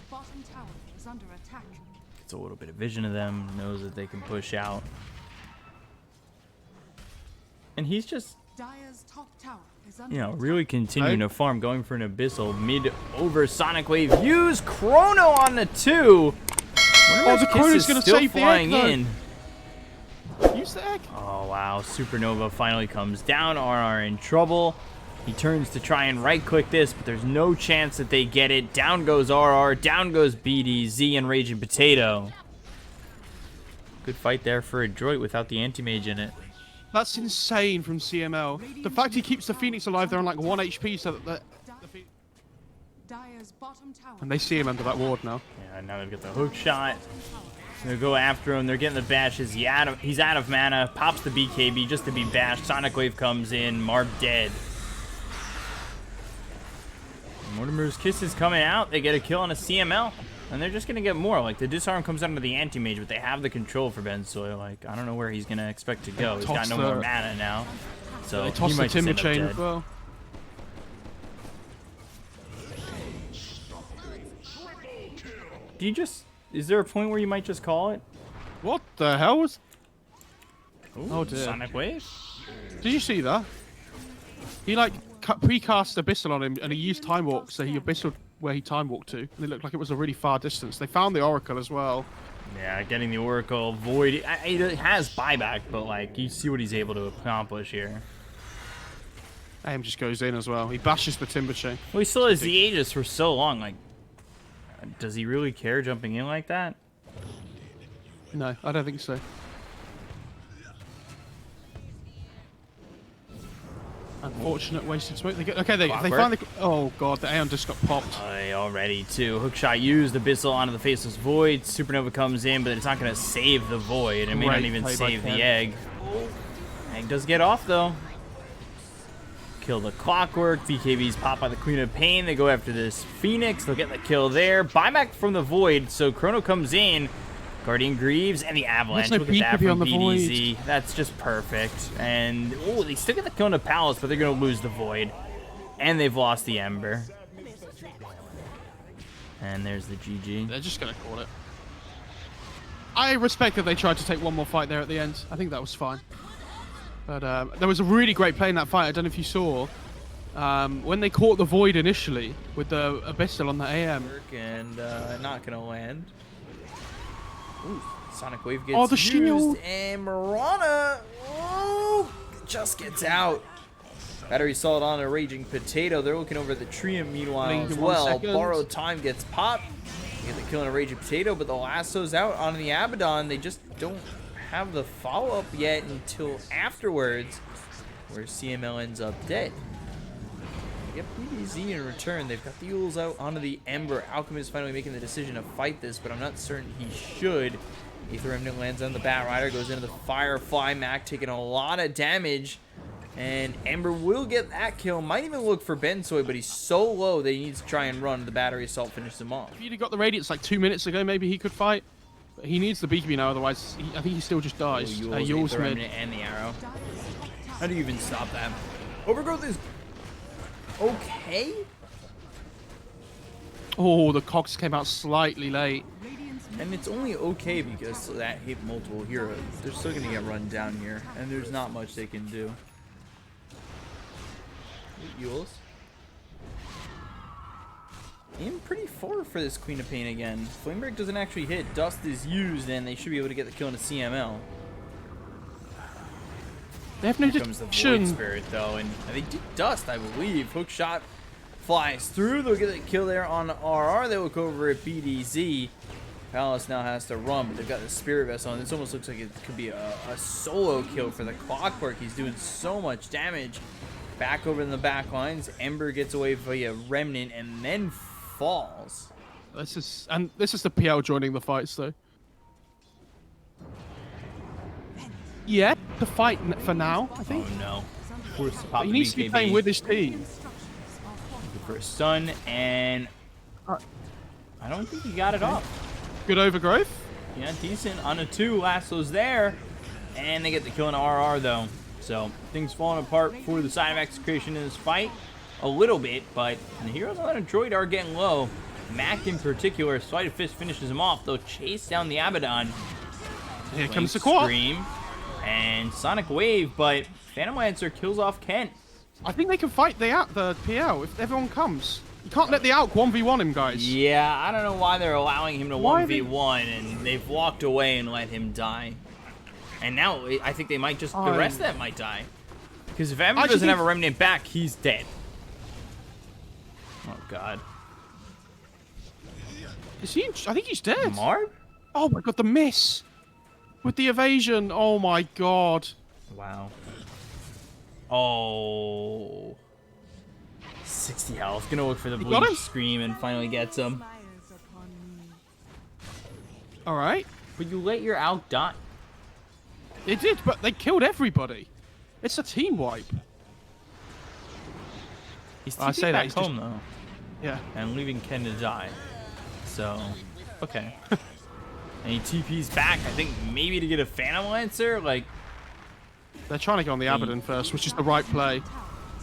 bottom tower is under attack. Gets a little bit of vision of them, knows that they can push out. And he's just, Dire's top tower is under you know, attack. really continuing to farm, going for an Abyssal. Mid over Sonic Wave. Use Chrono on the 2. Oh, the Chrono's going to still save the flying egg, in. Use the egg. Oh, wow. Supernova finally comes down. RR in trouble. He turns to try and right-click this, but there's no chance that they get it. Down goes RR. Down goes BDZ and Raging Potato. Good fight there for Adroit without the anti-mage in it. That's insane from CML. The fact he keeps the Phoenix alive, they're on like 1 HP, so that Dire's bottom tower. and they see him under that ward now. Yeah, now they've got the hook shot. They're gonna go after him. They're getting the bashes. He's out of mana. Pops the BKB just to be bashed. Sonic Wave comes in. Marb dead. Mortimer's Kiss is coming out. They get a kill on a CML. And they're just going to get more. Like, the disarm comes under the anti-mage, but they have the control for Bensoy. Like, I don't know where he's going to expect to go. He's got no more mana now. So They toss he the might just Timber end up Chain dead. as well. Do you just... Is there a point where you might just call it? What the hell was... Ooh, Oh, dear. Sonic Wave? Did you see that? He like pre-cast Abyssal on him and he used Time Walk, so he Abyssal where he Time Walked to. And it looked like it was a really far distance. They found the Oracle as well. Yeah, getting the Oracle. Void. It has buyback, but, like, you see what he's able to accomplish here. Aim just goes in as well. He bashes the Timber Chain. Well, he still has the Aegis for so long. Like, does he really care jumping in like that? No, I don't think so. Unfortunate wasted smoke. They find the... Oh god, the Aeon just got popped. Already too. Hookshot used Abyssal onto the Faceless Void. Supernova comes in, but it's not going to save the Void. It may not Great even play by save the Ken. Egg. Egg does get off, though. Kill the Clockwork. BKB's popped by the Queen of Pain. They go after this Phoenix. They'll get the kill there. Buyback from the Void, so Chrono comes in. Guardian Greaves and the Avalanche. no Look at that BKB from on the BDZ. That's just perfect. And, oh, they still get the kill on the Palace, but they're going to lose the Void. And they've lost the Ember. And there's the GG. They're just going to call it. I respect that they tried to take one more fight there at the end. I think that was fine. But there was a really great play in that fight. I don't know if you saw. When they caught the Void initially with the Abyssal on the AM. And not going to land. Ooh, Sonic Wave gets the shield. used, and Mirana just gets out. Battery Salt on a Raging Potato. They're looking over the Trium meanwhile Blink as in 1 well. second. Borrowed Time gets popped. They get the kill on a Raging Potato, but the lasso's out on the Abaddon. They just don't have the follow-up yet until afterwards, where CML ends up dead. Yep, BDZ in return. They've got the Yules out onto the Ember. Alchemist finally making the decision to fight this, but I'm not certain he should. Aether Remnant lands on the Bat Rider, goes into the Firefly. Mac taking a lot of damage, and Ember will get that kill. Might even look for Bensoy, but he's so low that he needs to try and run. The Battery Assault finishes him off. If he'd have got the Radiance like 2 minutes ago, maybe he could fight. But he needs the BKB now, otherwise I think he still just dies. Yules Aether mid. Remnant and the Arrow. How do you even stop that? Overgrowth is okay. Oh, the Cox came out slightly late. And it's only okay because that hit multiple heroes. They're still going to get run down here, and there's not much they can do. Yules. In pretty far for this Queen of Pain again. Flamebreak doesn't actually hit. Dust is used, and they should be able to get the kill on a CML. They have no Here comes the Void detection. Spirit, though, and they do Dust, I believe. Hookshot flies through. They'll get the kill there on RR. They look over at BDZ. Palace now has to run, but they've got the Spirit Vessel, and this almost looks like it could be a solo kill for the Clockwork. He's doing so much damage. Back over in the back lines. Ember gets away via Remnant and then falls. This is the PL joining the fights though. Yeah, the fight for now, I think. Oh no. Forced to pop He the needs to be BKB. playing with his team. Looking for a stun, and I don't think he got it off. Good overgrowth. Yeah, decent on a 2. Lasso's there, and they get the kill on RR though. So things falling apart for the side of Execration in this fight a little bit, but the heroes on Adroit are getting low. Mac in particular, Sleight of Fist finishes him off. They'll chase down the Abaddon. Here comes the quad. Scream and Sonic Wave, but Phantom Lancer kills off Kent. I think they can fight the PL if everyone comes. You can't let the Alk 1v1 him, guys. Yeah, I don't know why they're allowing him to Why 1v1, and they've walked away and let him die. And now I think they might just, the rest of that might die. Because if Ember doesn't have a Remnant back, he's dead. Oh, God. Is he? I think he's dead. Marb? Oh my God, the miss with the evasion. Oh my God. Wow. Oh. 60 health. Gonna look for the blue Scream and finally gets him. All right. But you let your Alk die. It did, but they killed everybody. It's a team wipe. He's I say that back home though. Yeah. And leaving Ken to die. So, okay. And he TP's back, I think maybe to get a Phantom Lancer, like... They're trying to go on the Abaddon first, which is the right play.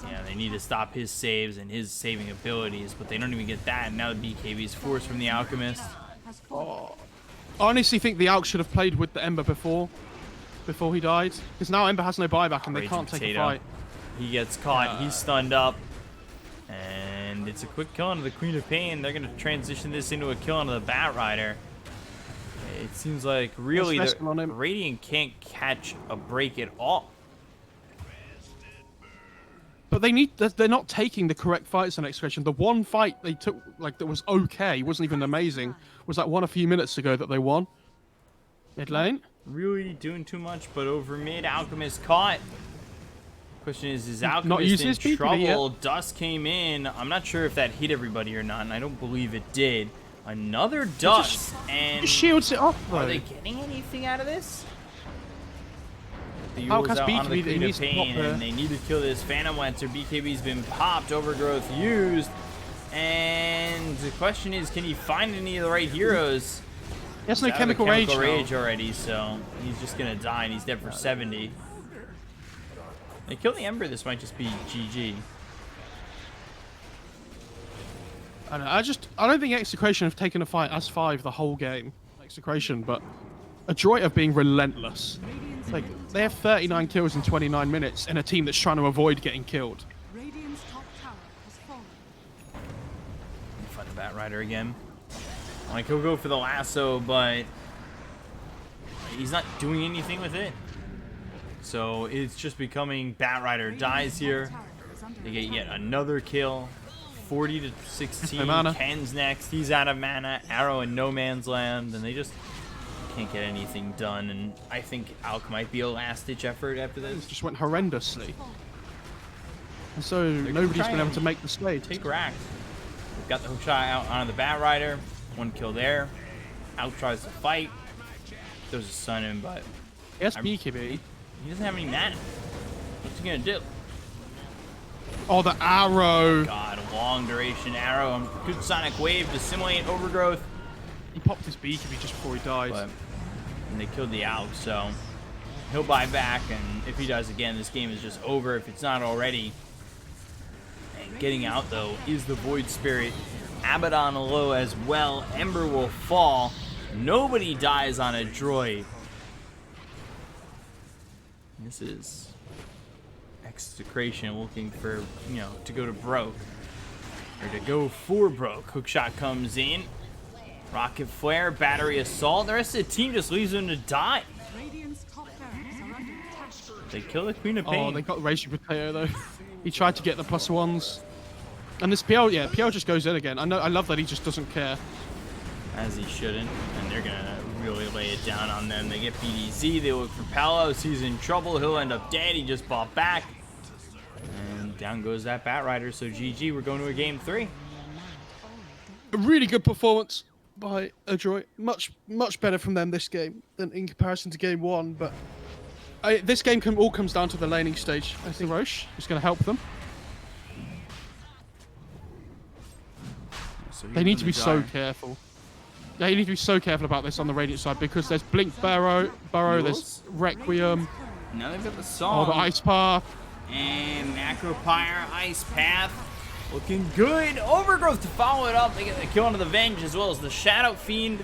Yeah, they need to stop his saves and his saving abilities, but they don't even get that. Now the BKB is forced from the Alchemist. Oh. I honestly think the Alk should have played with the Ember before he died. Because now Ember has no buyback and they Raging can't take Potato. a fight. He gets caught, he's stunned up. And it's a quick kill onto the Queen of Pain. They're going to transition this into a kill onto the Bat Rider. It seems like really Radiant can't catch a break at all. But they're not taking the correct fights in Execration. The one fight they took, like, that was okay, wasn't even amazing, was that one a few minutes ago that they won. Mid lane. Really doing too much, but over mid, Alchemist caught. Question is Alchemist in trouble? Dust came in. I'm not sure if that hit everybody or not, and I don't believe it did. Another Dust, and... Just shields it off, though. Are they getting anything out of this? The Alk has Yule's out on the BKB, Queen of Pain, and they need to kill this Phantom Lancer. BKB's been popped, Overgrowth used, and the question is, can he find any of the right heroes? He has no Chemical Rage already, so he's just gonna die, and he's dead for 70. They kill the Ember, this might just be GG. I don't think Execration have taken a fight as 5 the whole game. Execration, but Adroit are being relentless. Like, they have 39 kills in 29 minutes in a team that's trying to avoid getting killed. Radiant's top tower has fallen. Find the Bat Rider again. Like, he'll go for the lasso, but he's not doing anything with it. So it's just becoming Bat Rider dies here. They get yet another kill. 40 to 16. Ken's next. He's out of mana. Arrow in no man's land, and they just can't get anything done. And I think Alk might be a last-ditch effort after this. It just went horrendously. And so nobody's been able to make the stage. Take rack. We've got the hook shot out onto the Bat Rider. One kill there. Alk tries to fight. Throws a stun in, but He has BKB. He doesn't have any mana. What's he gonna do? Oh, the arrow. God, a long duration arrow. Good Sonic Wave to simulate Overgrowth. He popped his BKB just before he died. And they killed the Alk, so he'll buy back, and if he does again, this game is just over if it's not already. And getting out, though, is the Void Spirit. Abaddon low as well. Ember will fall. Nobody dies on Adroit. This is Execration looking for, to go to broke. Or to go for broke. Hookshot comes in. Rocket Flare, Battery Assault. The rest of the team just leaves them to die. Radiant's top barracks are under attack. They kill the Queen of Pain. Oh, they got the Raging Potato, though. He tried to get the +1s. And this PL, yeah, PL just goes in again. I love that he just doesn't care. As he shouldn't. And they're going to really lay it down on them. They get PDZ. They look for Palos. He's in trouble. He'll end up dead. He just bought back. And down goes that Bat Rider. So GG, we're going to a game 3. A really good performance by Adroit. Much better from them this game than in comparison to game 1. But this game all comes down to the laning stage. I think Roche is going to help them. So they need to be so careful. They need to be so careful about this on the Radiant side because there's Blink Burrow, there's Requiem. Now they've got the song. Oh, the Ice Path. And Macropyre, Ice Path. Looking good. Overgrowth to follow it up. They get the kill onto the Venge as well as the Shadow Fiend.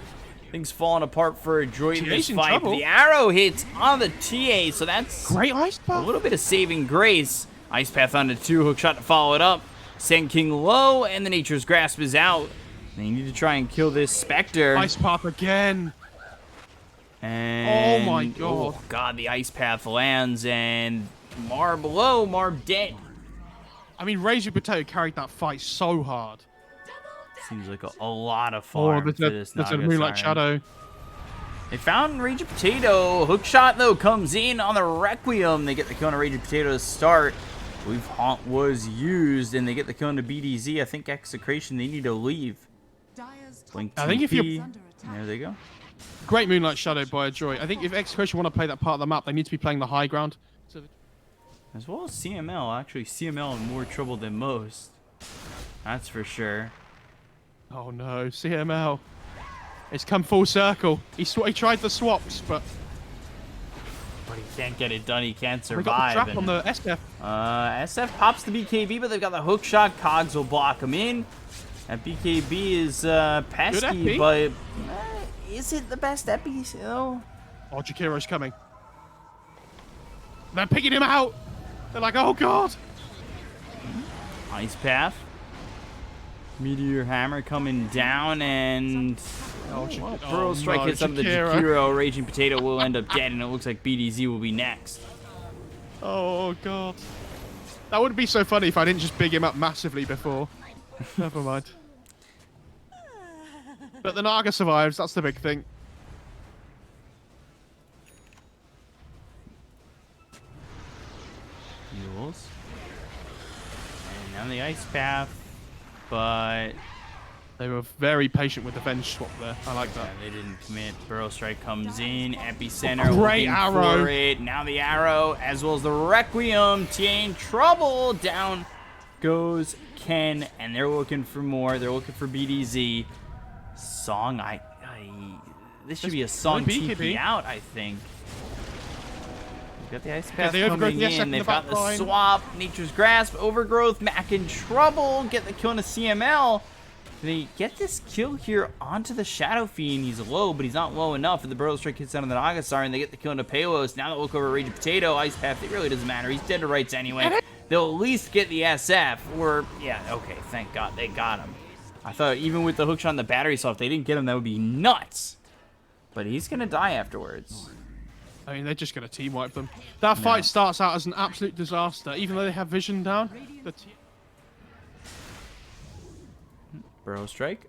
Things falling apart for Adroit in this TA's in fight. trouble. The arrow hits on the TA, so that's Great ice a path. little bit of saving grace. Ice Path onto 2, hook shot to follow it up. Sand King low, and the Nature's Grasp is out. They need to try and kill this Spectre. Ice path again. And, Oh my god. Oh god, the Ice Path lands, and Marb low, Marb dead. I mean, Razor Potato carried that fight so hard. Seems like a lot of farm for this there's a Naga Moonlight Siren. Shadow. They found Raging Potato. Hook shot, though, comes in on the Requiem. They get the kill on a Raging Potato to start. We've Haunt was used, and they get the kill on the BDZ. I think Execration, they need to leave. Dire's top Blink I think if TP. you're- under attack. There they go. Great Moonlight Shadow by Adroit. I think if Execration want to play that part of the map, they need to be playing the high ground. So As well as CML. Actually, CML in more trouble than most. That's for sure. oh no, CML. It's come full circle. He tried the swaps, but But he can't get it done. He can't we got survive. the trap and- on the SF. SF pops the BKB, but they've got the hook shot. Cogs will block him in. That BKB is pesky, epi. but is it the best epi? though? Oh, Jakiro's coming. They're picking him out. They're like, oh god. Ice Path. Meteor Hammer coming down, and Oh, Pearl Strike hits up the Jakiro. Jakiro. Raging Potato will end up dead, and it looks like BDZ will be next. Oh god. That would be so funny if I didn't just big him up massively before. Never mind. But the Naga survives, that's the big thing. Mules. And now the Ice Path, but They were very patient with the Venge swap there. I like that. they didn't commit. Burrow Strike comes in. Epicenter Great looking arrow. for it. Now the arrow, as well as the Requiem. TA in trouble. Down goes Ken, and they're looking for more. They're looking for BDZ. Song, this should be a Song BKB. TP out, I think. We've got the Ice Path the Overgrowth, coming the SF in. in the They've got back the line. swap. Nature's Grasp. Overgrowth. Mac in trouble. Get the kill on the CML. They get this kill here onto the Shadow Fiend. He's low, but he's not low enough. And the Burrow Strike hits down on the Naga Siren. They get the kill into Palos. Now they look over Raging Potato. Ice Path, it really doesn't matter. He's dead to rights anyway. They'll at least get the SF. Or, yeah, okay, thank God they got him. I thought even with the hook shot on the battery saw, if they didn't get him, that would be nuts. But he's going to die afterwards. I mean, they're just going to team wipe them. That fight starts out as an absolute disaster, even though they have vision down. Burrow Strike.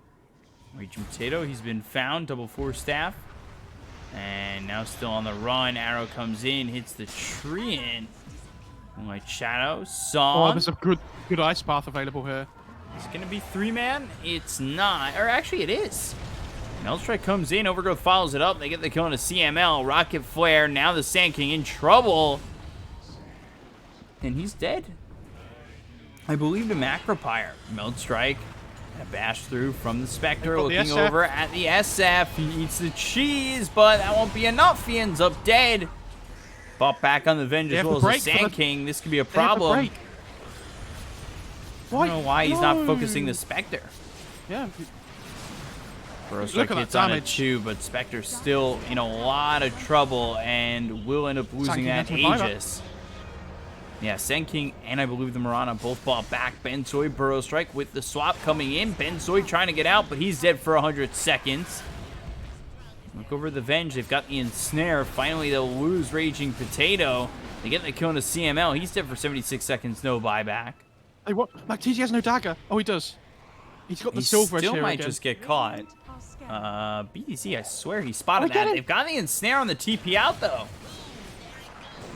Raging Potato, he's been found. Double 4 staff. And now still on the run. Arrow comes in, hits the tree in. Moonlight Shadow. Oh, Song. there's a good ice path available here. It's going to be 3-man. It's not. Or actually, it is. Strike comes in. Overgrowth follows it up. They get the kill on a CML. Rocket Flare. Now the Sand King in trouble. And he's dead. I believe the Macropire. Strike. A bash through from the Spectre. They've got the Looking SF. over at the SF. He eats the cheese, but that won't be enough. He ends up dead. Bought back on the Venge They as have well the as break the for Sand the- King. This could be a They have the problem. break. I don't know why he's not No. focusing the Spectre. Yeah. Burrow Strike at that hits on a damage. 2, but Spectre's still in a lot of trouble and will end up losing King that gets a buyback. Aegis. Yeah, Sand King and I believe the Marana both bought back. Bensoy, Burrow Strike with the swap coming in. Bensoy trying to get out, but he's dead for 100 seconds. Look over the Venge. They've got the Ensnare. Finally, they'll lose Raging Potato. They get the kill on the CML. He's dead for 76 seconds. No buyback. Hey, what? MacTG has no dagger. Oh, he does. He's got the He silver edge still here might again. just get caught. Are scattered. BDC, I swear he spotted Oh, get that. it. They've got the Ensnare on the TP out, though.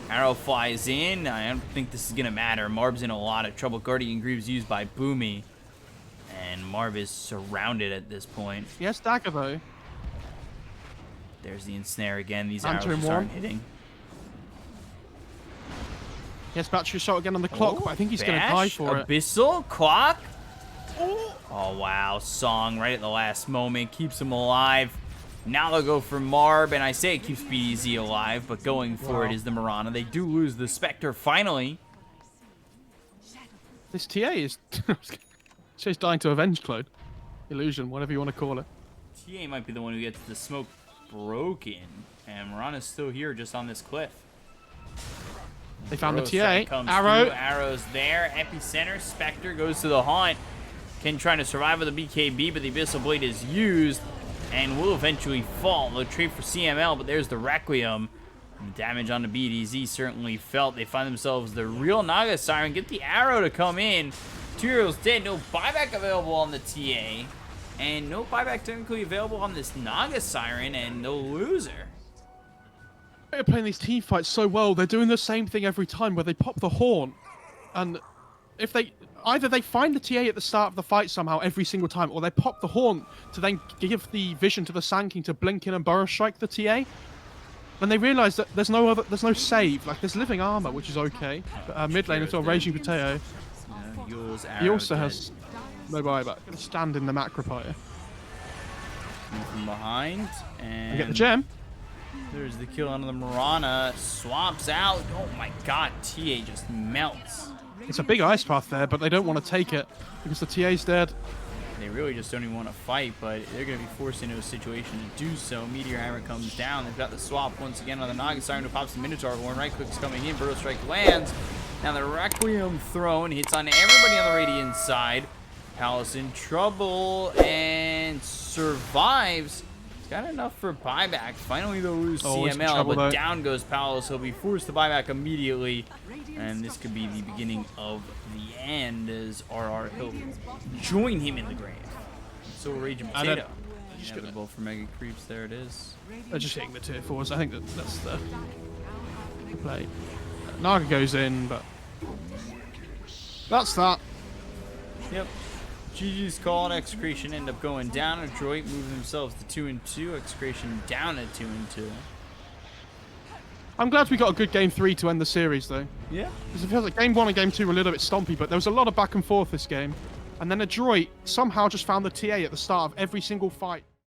Arrow flies in. I don't think this is going to matter. Marb's in a lot of trouble. Guardian Greaves used by Boomy. And Marv is surrounded at this point. He has dagger, though. There's the Ensnare again. These Answer arrows him just aren't one. hitting. He has battery shot again on the clock, but I think he's going to die Bash, for it. Abyssal, clock. Oh, wow. Song right at the last moment. Keeps him alive. Now they'll go for Marb, and I say it keeps BDZ alive, but going for it is the Marana. They do lose the Spectre finally. This TA is... She's dying to avenge clone. Illusion, whatever you want to call it. TA might be the one who gets the smoke broken. And MoFarah's still here just on this cliff. They found the Arrow TA. strike comes Arrow. through, Arrow's there. Epicenter. Spectre goes to the haunt. Ken trying to survive with the BKB, but the Abyssal Blade is used and will eventually fall. They'll trade for CML, but there's the Requiem. And the damage on the BDZ certainly felt. They find themselves the real Naga Siren. Get the Arrow to come in. 2 heroes dead. No buyback available on the TA. And no buyback technically available on this Naga Siren, and no loser. They're playing these team fights so well. They're doing the same thing every time where they pop the horn. And if they... Either they find the TA at the start of the fight somehow every single time, or they pop the horn to then give the vision to the Sand King to blink in and burrow strike the TA. And they realise that there's no save. Like, there's living armor, which is okay. But, mid lane until Raging Potato. He also has no buyback. Gonna stand in the macro here. From behind, and get the gem. There's the kill on the MoFarah. Swaps out. Oh my god, TA just melts. It's a big ice path there, but they don't want to take it because the TA's dead. They really just don't even want to fight, but they're going to be forced into a situation to do so. Meteor Hammer comes down. They've got the swap once again on the Naga Siren, who pops the Minotaur horn. Right click's coming in. Burrow Strike lands. Now the Requiem Throne hits on everybody on the Radiant side. Palace in trouble and survives. He's got enough for buyback. Finally, they'll lose CML, but down goes Palace. He'll be forced to buyback immediately. And this could be the beginning of the end as RR will join him in the grave. So Raging Potato. Another bolt for Mega Creeps. There it is. They're just hitting the tier 4s. I think that's the play. Naga goes in, but that's that. Yep. GG's call and Execration end up going down. Adroit moving themselves to 2-2. Execration down at 2-2. I'm glad we got a good game 3 to end the series, though. Yeah. Because it feels like game 1 and game 2 were a little bit stompy, but there was a lot of back and forth this game. And then Adroit somehow just found the TA at the start of every single fight.